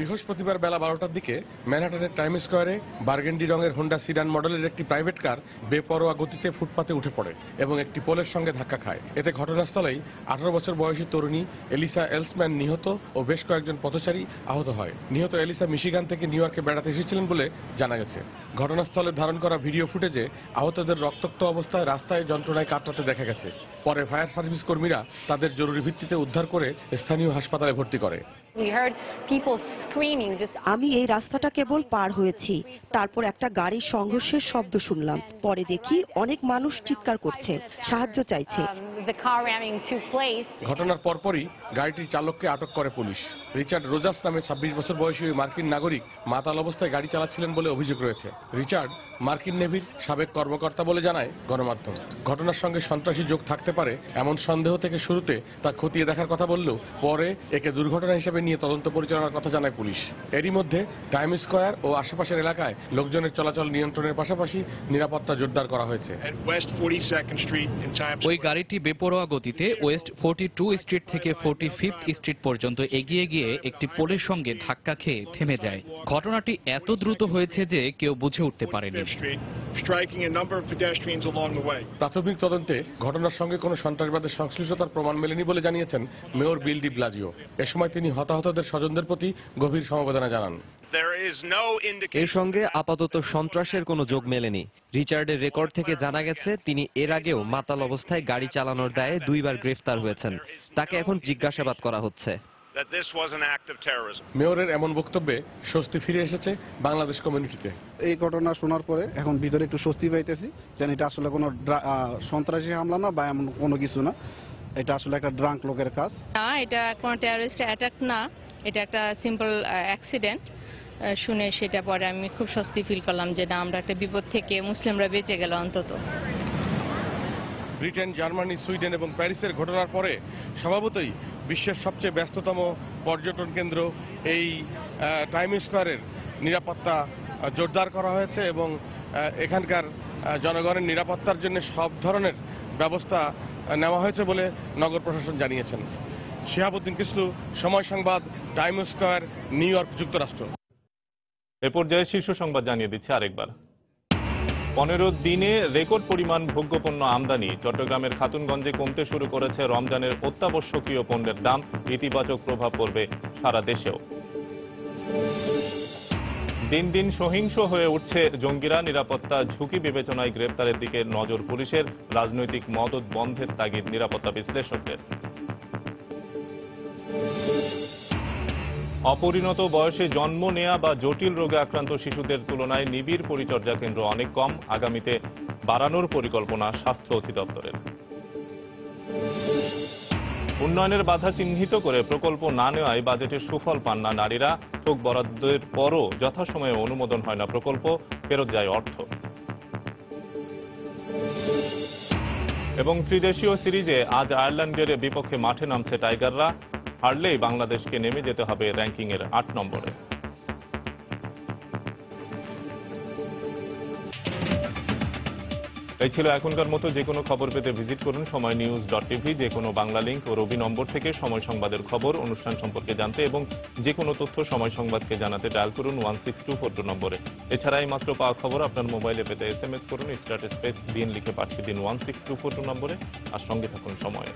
বৃহস্পতিবার বেলা 12টার দিকে ম্যানহাটনের টাইম স্কোয়ারে বার্গেন্ডি রঙের হোন্ডা সিডান মডেলের একটি প্রাইভেট কার বেপরোয়া গতিতে ফুটপাতে উঠে পড়ে এবং একটি পোলের সঙ্গে ধাক্কা খায়। এতে ঘটনাস্থলেই 18 বছর বয়সী তরুণী এলিসা এলসম্যান নিহত ও বেশ কয়েকজন পথচারী আহত হয়। নিহত এলিসা মিশিগান থেকে নিউ ইয়র্কে বেড়াতে এসেছিলেন বলে জানা গেছে। ঘটনাস্থলে ধারণ করা ভিডিও ফুটেজে আহতদের রক্তাক্ত অবস্থায় রাস্তায় যন্ত্রণায় কাতরাতে দেখা গেছে। পরে ফায়ার সার্ভিস কর্মীরা তাদের জরুরি ভিত্তিতে উদ্ধার করে স্থানীয় হাসপাতালে ভর্তি করে। We heard people আমি এই রাস্তাটা কেবল পার হয়েছি, তারপর একটা গাড়ির সংঘর্ষের শব্দ শুনলাম। পরে দেখি অনেক মানুষ চিৎকার করছে, সাহায্য চাইছে। ঘটনার পরপরই গাড়িটির চালককে আটক করে পুলিশ। রিচার্ড রোজাস নামে 26 বছর বয়সী ওই মার্কিন নাগরিক মাতাল অবস্থায় গাড়ি চালাচ্ছিলেন বলে অভিযোগ রয়েছে। রিচার্ড মার্কিন নেভির সাবেক কর্মকর্তা বলে জানায় গণমাধ্যম। ঘটনার সঙ্গে সন্ত্রাসী যোগ থাকতে পারে এমন সন্দেহ থেকে শুরুতে তা খতিয়ে দেখার কথা বললেও পরে একে দুর্ঘটনা হিসেবে নিয়ে তদন্ত পরিচালনার কথা জানায় পুলিশ। এরই মধ্যে টাইম স্কয়ার ও আশেপাশের এলাকায় লোকজনের চলাচল নিয়ন্ত্রণের পাশাপাশি নিরাপত্তা জোরদার করা হয়েছে। ওই গাড়িটি বেপরোয়া গতিতে ওয়েস্ট 42 স্ট্রিট থেকে 45 স্ট্রিট পর্যন্ত এগিয়ে গিয়ে একটি পোলের সঙ্গে ধাক্কা খেয়ে থেমে যায়। ঘটনাটি এত দ্রুত হয়েছে যে কেউ বুঝে উঠতে পারেনি। প্রাথমিক তদন্তে ঘটনার সঙ্গে কোনো সন্ত্রাসবাদের সংশ্লিষ্টতার প্রমাণ মেলেনি বলে জানিয়েছেন মেয়র বিল ডি ব্লাজিও। এ সময় তিনি হতাহতদের স্বজনদের প্রতি গভীর সমবেদনা জানান। এর সঙ্গে আপাতত সন্ত্রাসের কোনো যোগ মেলেনি। রিচার্ডের রেকর্ড থেকে জানা গেছে তিনি এর আগেও মাতাল অবস্থায় গাড়ি চালানোর দায়ে 2 বার গ্রেফতার হয়েছেন। তাকে এখন জিজ্ঞাসাবাদ করা হচ্ছে। মেয়রের এমন বক্তব্যে স্বস্তি ফিরে এসেছে বাংলাদেশ কমিউনিটিতে। এই ঘটনা শোনার পরে এখন ভিতরে একটু স্বস্তি পাইতেছি, যেন এটা আসলে কোনো সন্ত্রাসী হামলা না বা এমন কোনো কিছু না, এটা আসলে একটা ড্রাঙ্ক লোকের কাজ না, এটা কোনো টেররিস্ট অ্যাটাক না, এটা একটা সিম্পল অ্যাক্সিডেন্ট। শুনে সেটা পরে আমি খুব স্বস্তি ফিল করলাম যে না, আমরা একটা বিপদ থেকে মুসলিমরা বেঁচে গেল অন্তত। ব্রিটেন, জার্মানি, সুইডেন এবং প্যারিসের ঘটনার পরে স্বভাবতই বিশ্বের সবচেয়ে ব্যস্ততম পর্যটন কেন্দ্র এই টাইম স্কয়ারের নিরাপত্তা জোরদার করা হয়েছে এবং এখানকার জনগণের নিরাপত্তার জন্য সব ধরনের ব্যবস্থা নেওয়া হয়েছে বলে নগর প্রশাসন জানিয়েছেন। শিহাবুদ্দিন কিসলু, সময় সংবাদ, টাইম স্কয়ার, নিউ ইয়র্ক, যুক্তরাষ্ট্র। এ পর্যায়ে শীর্ষ সংবাদ জানিয়ে দিচ্ছে আরেকবার। 15 দিনে রেকর্ড পরিমাণ ভোগ্যপণ্য আমদানি। চট্টগ্রামের খাতুনগঞ্জে কমতে শুরু করেছে রমজানের অত্যাবশ্যকীয় পণ্যের দাম। ইতিবাচক প্রভাব পড়বে সারা দেশেও। দিন দিন সহিংস হয়ে উঠছে জঙ্গিরা। নিরাপত্তা ঝুঁকি বিবেচনায় গ্রেপ্তারের দিকে নজর পুলিশের। রাজনৈতিক মদদ বন্ধের তাগিদ নিরাপত্তা বিশ্লেষকদের। অপরিণত বয়সে জন্ম নেয়া বা জটিল রোগে আক্রান্ত শিশুদের তুলনায় নিবিড় পরিচর্যা কেন্দ্র অনেক কম। আগামীতে বাড়ানোর পরিকল্পনা স্বাস্থ্য অধিদপ্তরের। উন্নয়নের বাধা চিহ্নিত করে প্রকল্প না নেওয়ায় বাজেটের সুফল পান না নারীরা। ঠোক বরাদ্দের পরও যথাসময়ে অনুমোদন হয় না প্রকল্প, ফেরত যায় অর্থ। এবং ত্রিদেশীয় সিরিজে আজ আয়ারল্যান্ডের বিপক্ষে মাঠে নামছে টাইগাররা। হারলেই বাংলাদেশকে নেমে যেতে হবে র্যাঙ্কিংয়ের 8 নম্বরে। এই ছিল এখনকার মতো। যে কোনো খবর পেতে ভিজিট করুন সময়নিউজ.tv। যে কোনো বাংলা লিংক ও রবি নম্বর থেকে সময় সংবাদের খবর, অনুষ্ঠান সম্পর্কে জানতে এবং যে কোনো তথ্য সময় সংবাদকে জানাতে ডায়াল করুন 16242 নম্বরে। এছাড়া এই মাত্র পাওয়া খবর আপনার মোবাইলে পেতে SMS করুন স্টার্ট স্পেস দিন লিখে পাঠিয়ে দিন 16242 নম্বরে। আর সঙ্গে থাকুন সময়ে।